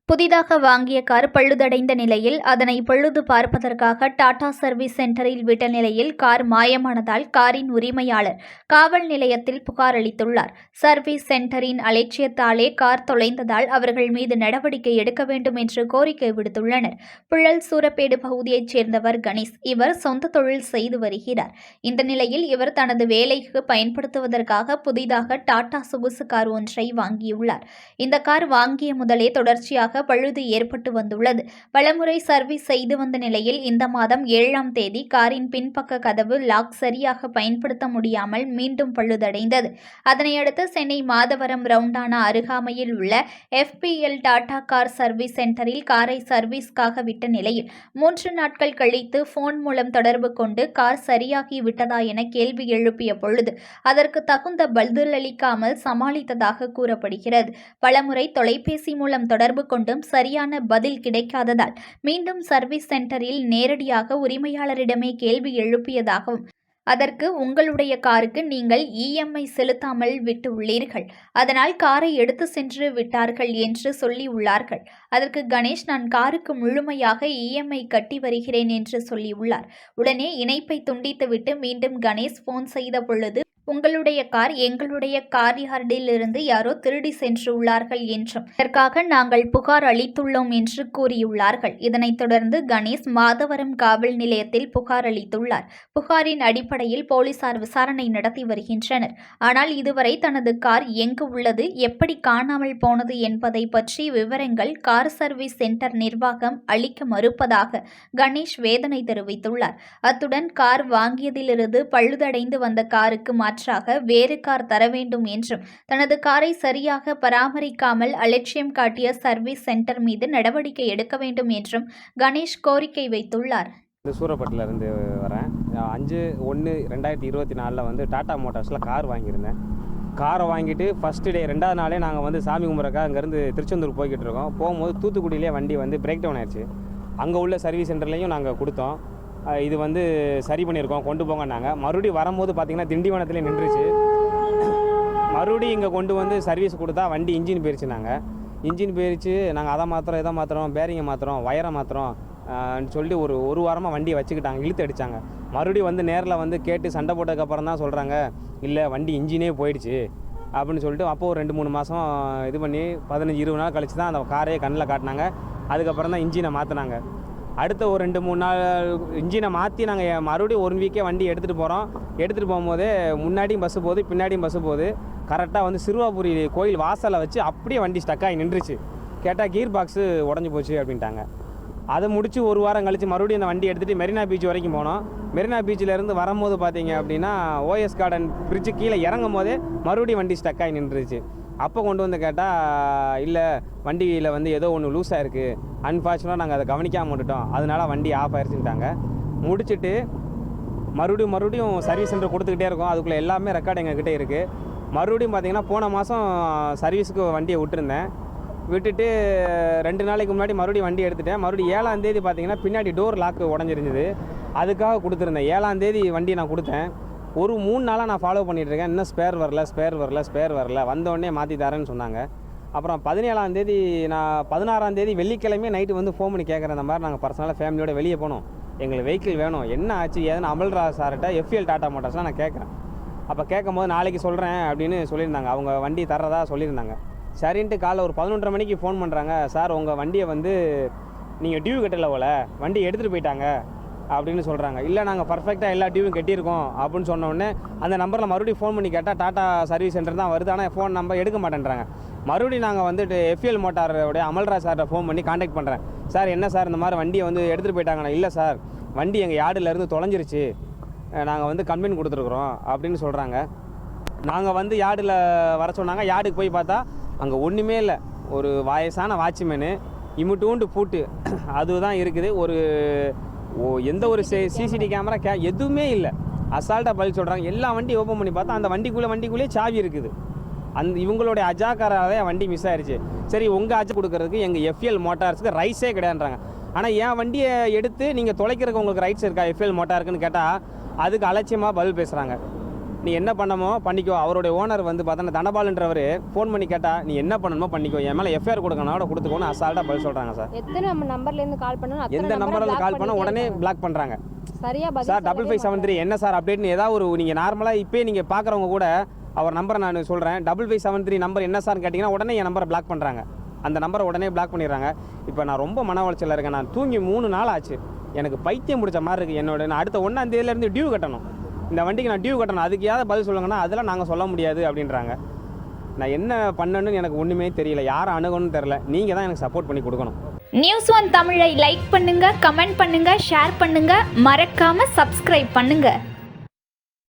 புதிதாக வாங்கிய கார் பழுதடைந்த நிலையில் அதனை பழுது பார்ப்பதற்காக டாடா சர்வீஸ் சென்டரில் விட்ட நிலையில் கார் மாயமானதால் காரின் உரிமையாளர் காவல் நிலையத்தில் புகார் அளித்துள்ளார். சர்வீஸ் சென்டரின் அலட்சியத்தாலே கார் தொலைந்ததால் அவர்கள் மீது நடவடிக்கை எடுக்க வேண்டும் என்று கோரிக்கை விடுத்துள்ளனர். புழல் சூரப்பேடு பகுதியைச் சேர்ந்தவர் கணேஷ். இவர் சொந்த தொழில் செய்து வருகிறார். இந்த நிலையில் இவர் தனது வேலைக்கு பயன்படுத்துவதற்காக புதிதாக டாடா சொகுசு கார் ஒன்றை வாங்கியுள்ளார். இந்த கார் வாங்கிய முதலே தொடர்ச்சியாக பழுது ஏற்பட்டு வந்துள்ளது. பலமுறை சர்வீஸ் செய்து வந்த நிலையில் இந்த மாதம் 7ஆம் தேதி காரின் பின்பக்க கதவு லாக் சரியாக பயன்படுத்த முடியாமல் மீண்டும் பழுதடைந்தது. அதனையடுத்து சென்னை மாதவரம் ரவுண்டானா அருகாமையில் உள்ள FPL டாடா கார் சர்வீஸ் சென்டரில் காரை சர்வீஸ்க்காக விட்ட நிலையில் 3 நாட்கள் கழித்து போன் மூலம் தொடர்பு கொண்டு கார் சரியாகி விட்டதா என கேள்வி எழுப்பிய பொழுது அதற்கு தகுந்த பதிலளிக்காமல் சமாளித்ததாக கூறப்படுகிறது. பலமுறை தொலைபேசி மூலம் தொடர்பு கொண்டும் சரியான பதில் கிடைக்காததால் மீண்டும் சர்வீஸ் சென்டரில் நேரடியாக உரிமையாளரிடமே கேள்வி எழுப்பியதாகவும் அதற்கு உங்களுடைய காருக்கு நீங்கள் EMI செலுத்தாமல் விட்டு உள்ளீர்கள், அதனால் காரை எடுத்து சென்று விட்டார்கள் என்று சொல்லியுள்ளார்கள். அதற்கு கணேஷ், நான் காருக்கு முழுமையாக EMI கட்டி வருகிறேன் என்று சொல்லியுள்ளார். உடனே இணைப்பை துண்டித்துவிட்டு மீண்டும் கணேஷ் போன் செய்த பொழுது உங்களுடைய கார் எங்களுடைய கார் யார்டில் இருந்து யாரோ திருடி சென்று உள்ளார்கள் என்றும் இதற்காக நாங்கள் புகார் அளித்துள்ளோம் என்று கூறியுள்ளார்கள். இதனைத் தொடர்ந்து கணேஷ் மாதவரம் காவல் நிலையத்தில் புகார் அளித்துள்ளார். புகாரின் அடிப்படையில் போலீசார் விசாரணை நடத்தி வருகின்றனர். ஆனால் இதுவரை தனது கார் எங்கு உள்ளது, எப்படி காணாமல் போனது என்பதை பற்றி விவரங்கள் கார் சர்வீஸ் சென்டர் நிர்வாகம் அளிக்க மறுப்பதாக கணேஷ் வேதனை தெரிவித்துள்ளார். அத்துடன் கார் வாங்கியதிலிருந்து பழுதடைந்து வந்த காருக்கு மாற்றாக வேறு கார் தர வேண்டும் என்றும் தனது காரை சரியாக பராமரிக்காமல் அலட்சியம் காட்டிய சர்வீஸ் சென்டர் மீது நடவடிக்கை எடுக்க வேண்டும் என்றும் கணேஷ் கோரிக்கை வைத்துள்ளார். சூரப்பட்டில் இருந்து வரேன். 5/1/2024 வந்து டாடா மோட்டார்ஸில் கார் வாங்கியிருந்தேன். காரை வாங்கிட்டு ஃபஸ்ட்டு டே 2வது நாளே நாங்கள் வந்து சாமி கும்பிட்றக்கா அங்கேருந்து திருச்செந்தூர் போய்கிட்டு இருக்கோம். போகும்போது தூத்துக்குடியிலே வண்டி வந்து பிரேக் டவுன் ஆயிடுச்சு. அங்கே உள்ள சர்வீஸ் சென்டர்லேயும் நாங்கள் கொடுத்தோம். இது வந்து சரி பண்ணியிருக்கோம், கொண்டு போங்கன்னாங்க. மறுபடியும் வரும்போது பார்த்திங்கன்னா திண்டிவனத்துலேயே நின்றுச்சு. மறுபடியும் இங்கே கொண்டு வந்து சர்வீஸ் கொடுத்தா வண்டி இன்ஜின் போயிடுச்சுனாங்க. இன்ஜின் போயிடுச்சு, நாங்கள் அதை மாத்திரம் இதை மாத்திரம் பேரிங்கை மாத்திரம் வயரை மாத்திரம் சொல்லிட்டு ஒரு வாரமாக வண்டியை வச்சுக்கிட்டாங்க, இழுத்து அடித்தாங்க. மறுபடியும் வந்து நேரில் வந்து கேட்டு சண்டை போட்டதுக்கப்புறம் தான் சொல்கிறாங்க, இல்லை வண்டி இன்ஜினே போயிடுச்சு அப்படின்னு சொல்லிட்டு. அப்போது ஒரு 2-3 மாதம் இது பண்ணி 15-20 நாள் கழிச்சு தான் அந்த காரையே கண்ணில் காட்டினாங்க. அதுக்கப்புறம் தான் இன்ஜினை மாற்றினாங்க. அடுத்த ஒரு 2-3 நாள் இன்ஜினை மாற்றி நாங்கள் மறுபடியும் 1 வீக்கே வண்டி எடுத்துகிட்டு போகிறோம். எடுத்துகிட்டு போகும்போதே முன்னாடியும் பஸ்ஸு போகுது, பின்னாடியும் பஸ்ஸு போகுது. கரெக்டாக வந்து சிறுவாபுரி கோயில் வாசலை வச்சு அப்படியே வண்டி ஸ்டக்காகி நின்றுச்சு. கேட்டால் கீர் பாக்ஸு உடஞ்சி போச்சு அப்படின்ட்டாங்க. அதை முடித்து ஒரு வாரம் கழித்து மறுபடியும் அந்த வண்டி எடுத்துகிட்டு மெரினா பீச் வரைக்கும் போனோம். மெரினா பீச்சிலேருந்து வரும்போது பார்த்தீங்க அப்படின்னா OS கார்டன் பிரிட்ஜு கீழே இறங்கும் போதே மறுபடியும் வண்டி ஸ்டக்காகி நின்றுச்சு. அப்போ கொண்டு வந்து கேட்டால், இல்லை வண்டியில் வந்து ஏதோ ஒன்று லூஸாக இருக்குது, அன்ஃபார்ச்சுனேட்டாக நாங்கள் அதை கவனிக்காமல் விட்டுட்டோம், அதனால வண்டி ஆஃப் ஆயிடுச்சுட்டாங்க. முடிச்சுட்டு மறுபடியும் சர்வீஸ் சென்டர் கொடுத்துக்கிட்டே இருக்கோம். அதுக்குள்ளே எல்லாமே ரெக்கார்டு எங்ககிட்ட இருக்குது. மறுபடியும் பார்த்திங்கன்னா போன மாதம் சர்வீஸுக்கு வண்டியை விட்டுட்டு 2 நாளைக்கு முன்னாடி மறுபடியும் வண்டி எடுத்துட்டேன். மறுபடியும் 7ஆம் தேதி பார்த்திங்கன்னா பின்னாடி டோர் லாக்கு உடஞ்சிருந்தது, அதுக்காக கொடுத்துருந்தேன். 7ஆம் தேதி வண்டியை நான் கொடுத்தேன். ஒரு 3 நாளாக நான் ஃபாலோ பண்ணிகிட்ருக்கேன். இன்னும் ஸ்பேர் வரல வந்தோடனே மாற்றி தரேன்னு சொன்னாங்க. அப்புறம் 17ஆம் தேதி நான் 16ஆம் தேதி வெள்ளிக்கிழமையே நைட்டு வந்து ஃபோன் பண்ணி கேட்குறேன், இந்த மாதிரி நாங்கள் பர்சனலாக ஃபேமிலியோட வெளியே போனோம், எங்களுக்கு வெஹிக்கிள் வேணும், என்ன ஆச்சு ஏதுன்னு அமல்ராஜ் சார்கிட்ட FPL டாடா மோட்டார்ஸ்லாம் நான் கேட்குறேன். அப்போ கேட்கும்போது நாளைக்கு சொல்கிறேன் அப்படின்னு சொல்லியிருந்தாங்க. அவங்க வண்டி தர்றதா சொல்லியிருந்தாங்க. சரின்ட்டு காலைல ஒரு 11:30 மணிக்கு ஃபோன் பண்ணுறாங்க, சார் உங்கள் வண்டியை வந்து நீங்கள் டியூ கட்டலை போல, வண்டி எடுத்துகிட்டு போயிட்டாங்க அப்படின்னு சொல்கிறாங்க. இல்லை நாங்கள் பர்ஃபெக்டாக எல்லா டியூவும் கட்டியிருக்கோம் அப்படின்னு சொன்னோடனே அந்த நம்பரில் மறுபடியும் ஃபோன் பண்ணி கேட்டால் டாடா சர்வீஸ் சென்டர் தான் வருது, ஆனால் ஃபோன் நம்பர் எடுக்க மாட்டேன்றாங்க. மறுபடியும் நாங்கள் வந்துட்டு FPL மோட்டாரோடைய அமல்ராஜ் சார்கிட்ட ஃபோன் பண்ணி காண்டாக்ட் பண்ணுறேன். சார் என்ன சார் இந்த மாதிரி வண்டியை வந்து எடுத்துகிட்டு போயிட்டாங்கண்ணா. இல்லை சார், வண்டி எங்கள் யார்டிலேருந்து தொலைஞ்சிருச்சு, நாங்கள் வந்து கம்ப்ளைண்ட் கொடுத்துருக்குறோம் அப்படின்னு சொல்கிறாங்க. நாங்கள் வந்து யார்டில் வர சொன்னாங்க. யார்டுக்கு போய் பார்த்தா அங்கே ஒன்றுமே இல்லை. ஒரு வயசான வாட்ச்மேனு, இமுட்டூண்டு பூட்டு அதுதான் இருக்குது. எந்த ஒரு CCTV கேமரா எதுவுமே இல்லை. அசால்ட்டாக பதில் சொல்கிறாங்க. எல்லா வண்டியும் ஓப்பன் பண்ணி பார்த்தா அந்த வண்டிக்குள்ளேயே சாவி இருக்குது. இவங்களுடைய அஜாக்காராலே வண்டி மிஸ் ஆயிடுச்சு. சரி, உங்கள் அஜா கொடுக்கறதுக்கு எங்கள் FPL மோட்டார்ஸுக்கு ரைட்ஸே கிடையாதுன்றாங்க. ஆனால் என் வண்டியை எடுத்து நீங்கள் தொலைக்கிறதுக்கு உங்களுக்கு ரைட்ஸ் இருக்கா FPL மோட்டாருக்குன்னு கேட்டால் அதுக்கு அலட்சியமாக பதில் பேசுகிறாங்க. நீ என்ன பண்ணமோ பண்ணிக்கோ. அவருடைய ஓனர் வந்து பார்த்தோன்னா தனபாலுன்றவர் ஃபோன் பண்ணி கேட்டால் நீ என்ன பண்ணணுமோ பண்ணிக்கோ, என் மேலே எஃப்ஐஆர் கொடுக்கணும் கொடுத்துக்கோன்னு அசால்ட்டாக பதில் சொல்கிறாங்க சார். எத்தனை நம்பர்லேருந்து கால் பண்ணணும், எந்த நம்பரில் கால் பண்ணால் உடனே பிளாக் பண்ணுறாங்க சரியா பதில் சார். 5573 என்ன சார் அப்டேட்னு ஏதாவது ஒரு நீங்கள் நார்மலாக இப்போயே நீங்கள் பார்க்குறவங்க கூட அவர் நம்பரை நான் சொல்கிறேன். 5573 நம்பர் என்ன சார்னு கேட்டிங்கன்னா உடனே என் நம்பரை பிளாக் பண்ணுறாங்க. அந்த நம்பரை உடனே பிளாக் பண்ணிடுறாங்க. இப்போ நான் ரொம்ப மன உளைச்சலில் இருக்கேன். நான் தூங்கி 3 நாள் ஆச்சு. எனக்கு பைத்தியம் முடிச்ச மாதிரி இருக்குது. நான் அடுத்த 1ஆம் தேதியிலேருந்து டியூ கட்டணும். இந்த வண்டிக்கு நான் டியூ கட்டணும். அதுக்கு ஏதாவது பதில் சொல்லுங்கன்னா அதெல்லாம் நாங்கள் சொல்ல முடியாது அப்படின்றாங்க. நான் என்ன பண்ணணும்னு எனக்கு ஒன்றுமே தெரியல. யாரை அணுகணும்னு தெரியல. நீங்கள் தான் எனக்கு சப்போர்ட் பண்ணி கொடுக்கணும். நியூஸ் ஒன் தமிழை லைக் பண்ணுங்க, கமெண்ட் பண்ணுங்க, ஷேர் பண்ணுங்க, மறக்காம சப்ஸ்கிரைப் பண்ணுங்க.